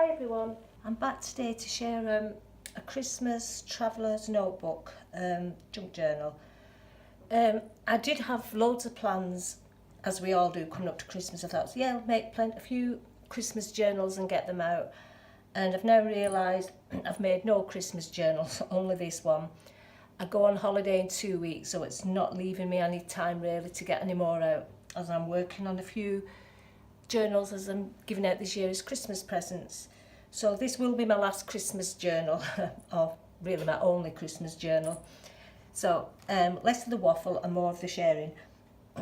Hi everyone, I'm back today to share a Christmas traveller's notebook junk journal. I did have loads of plans, as we all do, coming up to Christmas. I thought, yeah, I'll make a few Christmas journals and get them out. And I've now realised I've made no Christmas journals, only this one. I go on holiday in 2 weeks, so it's not leaving me any time really to get any more out, as I'm working on a few journals as I'm giving out this year as Christmas presents. So this will be my last Christmas journal, or really my only Christmas journal. So less of the waffle and more of the sharing.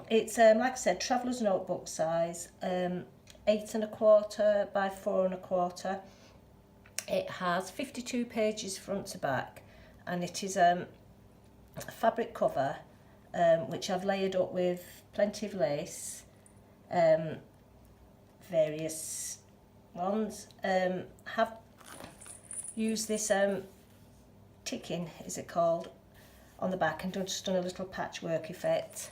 It's like I said, traveller's notebook size, 8¼ by 4¼ It has 52 pages front to back, and it is a fabric cover which I've layered up with plenty of lace, various ones. Have used this ticking, is it called, on the back, and just done a little patchwork effect.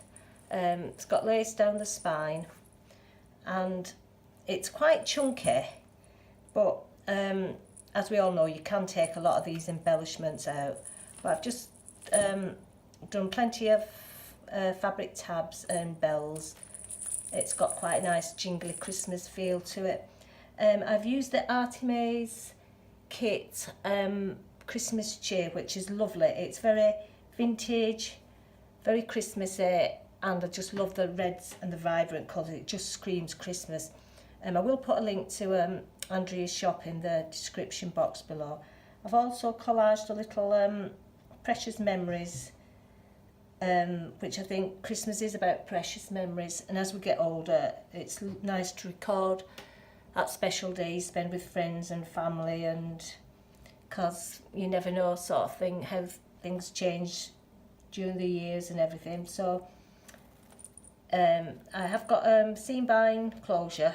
It's got lace down the spine, and it's quite chunky, but as we all know, you can take a lot of these embellishments out. But I've just done plenty of fabric tabs and bells. It's got quite a nice jingly Christmas feel to it. I've used the Artymaze kit Christmas cheer, which is lovely. It's very vintage, very Christmassy, and I just love the reds and the vibrant colours. It just screams Christmas. I will put a link to Andrea's shop in the description box below. I've also collaged a little precious memories, which I think Christmas is about precious memories, and as we get older it's nice to record that special day you spend with friends and family, and because you never know sort of thing how things change during the years and everything. So I have got seam bind closure.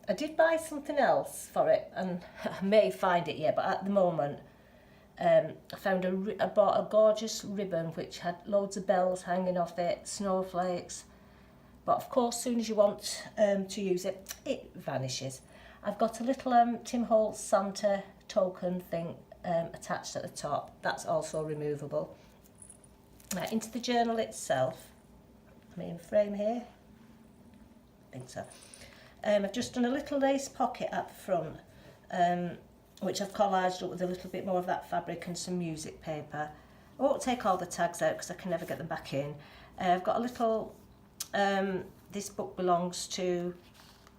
I did buy something else for it, and I may find it yet, but at the moment I bought a gorgeous ribbon which had loads of bells hanging off it, snowflakes, but of course as soon as you want to use it, it vanishes. I've got a little Tim Holtz Santa token thing attached at the top. That's also removable. Now into the journal itself, I'm in frame here, I think so. I've just done a little lace pocket at the front, which I've collaged up with a little bit more of that fabric and some music paper. I won't take all the tags out because I can never get them back in. I've got a little, this book belongs to,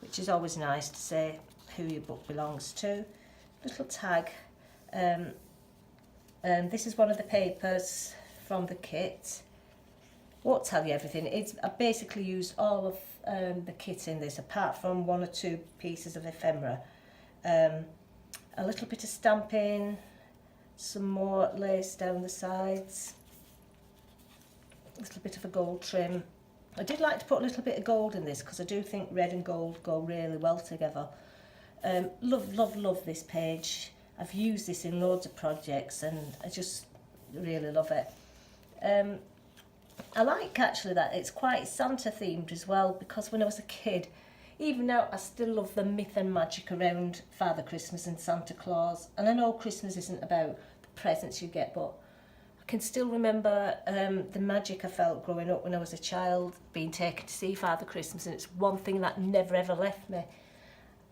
which is always nice to say who your book belongs to. Little tag. This is one of the papers from the kit. Won't tell you everything. I've basically used all of the kit in this, apart from 1 or 2 pieces of ephemera. A little bit of stamping, some more lace down the sides, a little bit of a gold trim. I did like to put a little bit of gold in this because I do think red and gold go really well together. Love this page. I've used this in loads of projects and I just really love it. I like actually that it's quite Santa themed as well, because when I was a kid, even now I still love the myth and magic around Father Christmas and Santa Claus. And I know Christmas isn't about the presents you get, but I can still remember the magic I felt growing up when I was a child, being taken to see Father Christmas, and it's one thing that never ever left me.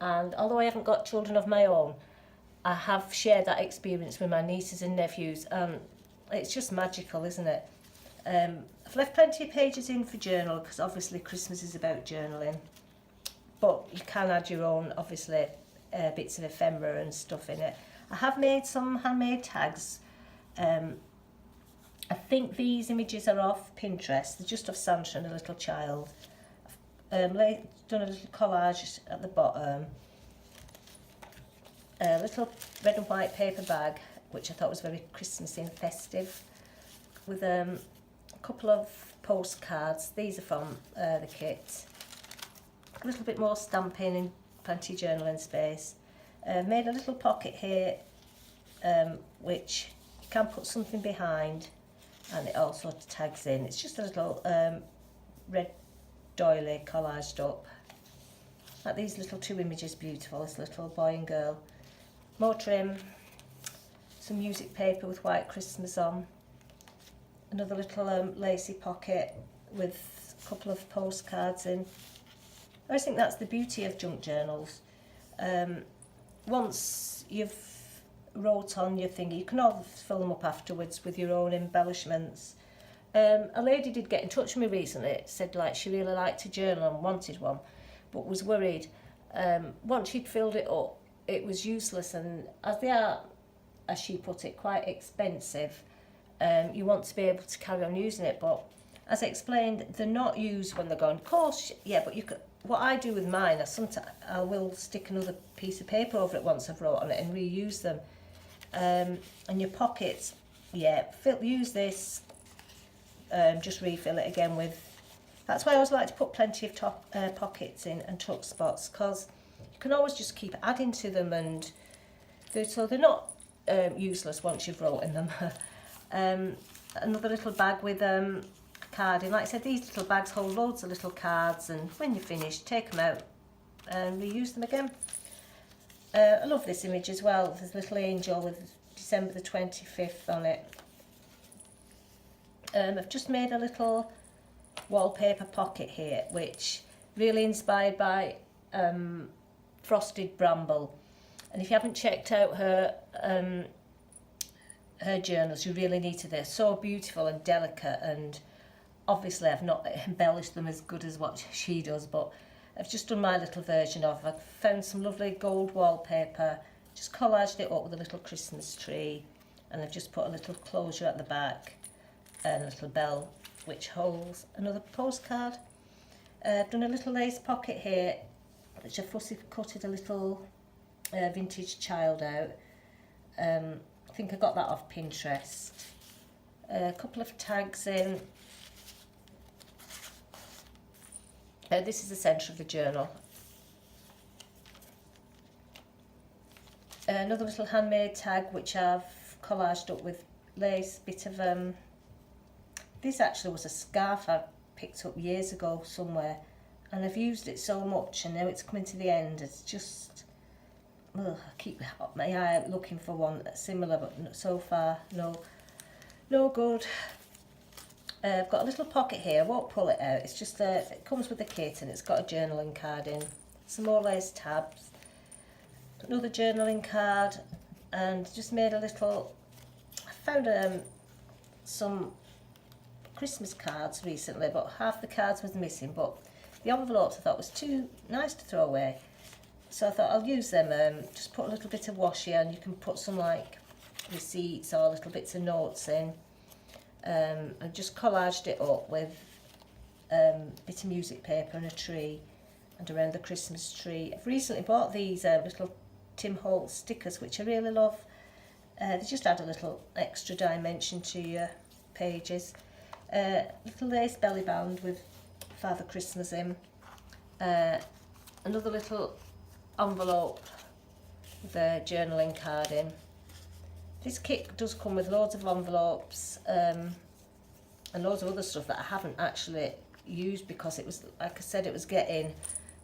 And although I haven't got children of my own, I have shared that experience with my nieces and nephews, and it's just magical, isn't it? I've left plenty of pages in for journal, because obviously Christmas is about journaling, but you can add your own, obviously, bits of ephemera and stuff in it. I have made some handmade tags. I think these images are off Pinterest. They're just of Santa and a little child. I've done a little collage at the bottom. A little red and white paper bag, which I thought was very Christmassy and festive, with a couple of postcards. These are from the kit. A little bit more stamping and plenty of journaling space. Made a little pocket here, which you can put something behind, and it also tags in. It's just a little red doily collaged up. Like these little 2 images, beautiful. This little boy and girl more trim, some music paper with white Christmas on, another little lacy pocket with a couple of postcards in. I just think that's the beauty of junk journals. Once you've wrote on your thing, you can always fill them up afterwards with your own embellishments. A lady did get in touch with me recently, said like she really liked a journal and wanted one, but was worried once she'd filled it up it was useless, and as they are, as she put it, quite expensive, you want to be able to carry on using it. But as I explained, they're not used when they're going. Of course, yeah, but you could, what I do with mine, I will stick another piece of paper over it once I've wrote on it and reuse them. And your pockets, yeah, use this, just refill it again with. That's why I always like to put plenty of pockets in and tuck spots, because you can always just keep adding to them, and so they're not useless once you've wrote in them. Another little bag with a card in. Like I said, these little bags hold loads of little cards, and when you're finished, take them out and reuse them again. I love this image as well. There's a little angel with December the 25th on it. I've just made a little wallpaper pocket here, which really inspired by Frosted Bramble. And if you haven't checked out her journals, you really need to. They're so beautiful and delicate, and obviously I've not embellished them as good as what she does, but I've just done my little version of. I've found some lovely gold wallpaper, just collaged it up with a little Christmas tree, and I've just put a little closure at the back and a little bell which holds another postcard. I've done a little lace pocket here, which I've fussy cutted a little vintage child out. I think I got that off Pinterest. A couple of tags in. This is the centre of the journal. Another little handmade tag which I've collaged up with lace, bit of this actually was a scarf I picked up years ago somewhere, and I've used it so much, and now it's coming to the end. It's just, I keep my eye out looking for one that's similar, but so far no good. I've got a little pocket here. I won't pull it out. It's just it comes with the kit, and it's got a journaling card in. Some more lace tabs. Another journaling card, and just made a little. I found some Christmas cards recently, but half the cards was missing. But the envelopes I thought was too nice to throw away, so I thought I'll use them. Just put a little bit of washi, and you can put some like receipts or little bits of notes in. I just collaged it up with a bit of music paper and a tree, and around the Christmas tree. I've recently bought these little Tim Holtz stickers, which I really love. They just add a little extra dimension to your pages. Little lace belly band with Father Christmas in. Another little envelope with a journaling card in. This kit does come with loads of envelopes and loads of other stuff that I haven't actually used, because it was, like I said, it was getting,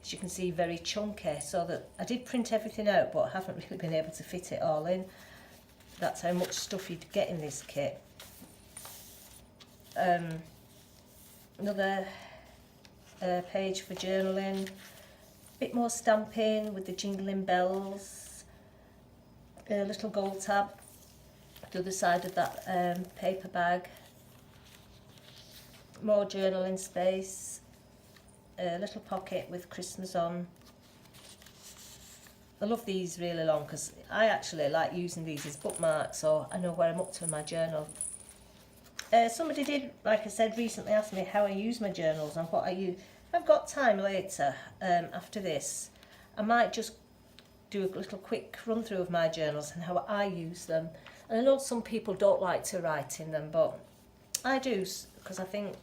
as you can see, very chunky, so that I did print everything out, but I haven't really been able to fit it all in. That's how much stuff you'd get in this kit. Another page for journaling, a bit more stamping with the jingling bells, a little gold tab the other side of that paper bag, more journaling space, a little pocket with Christmas on. I love these really long because I actually like using these as bookmarks, so I know where I'm up to in my journal. Somebody did, like I said, recently ask me how I use my journals and what I use. If I've got time later, after this, I might just do a little quick run through of my journals and how I use them. And I know some people don't like to write in them, but I do, because I think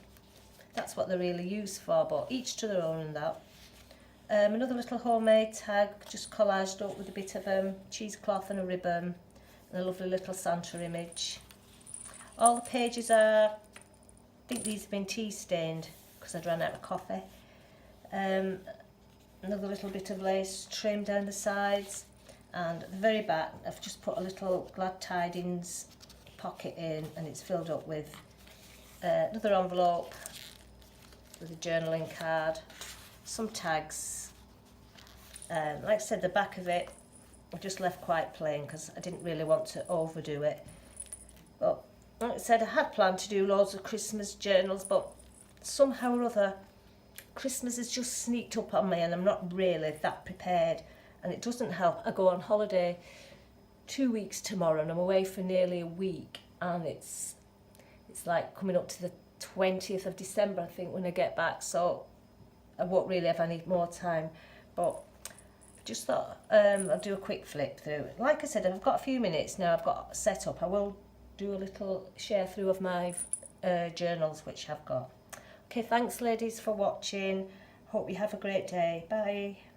that's what they're really used for, but each to their own and that. Another little homemade tag, just collaged up with a bit of cheesecloth and a ribbon, and a lovely little Santa image. All the pages are, I think these have been tea stained because I'd run out of coffee. Another little bit of lace trim down the sides. and at the very back I've just put a little glad tidings pocket in, and it's filled up with another envelope with a journaling card, some tags. Like I said, the back of it I just left quite plain because I didn't really want to overdo it. But like I said, I had planned to do loads of Christmas journals, but somehow or other Christmas has just sneaked up on me and I'm not really that prepared, and it doesn't help. I go on holiday 2 weeks tomorrow and I'm away for nearly a week, and it's like coming up to the 20th of December I think when I get back, so I won't really have any more time. But just thought I'll do a quick flip through. Like I said, I've got a few minutes now, I've got set up. I will do a little share through of my journals which I've got. Okay, thanks ladies for watching. Hope you have a great day. Bye.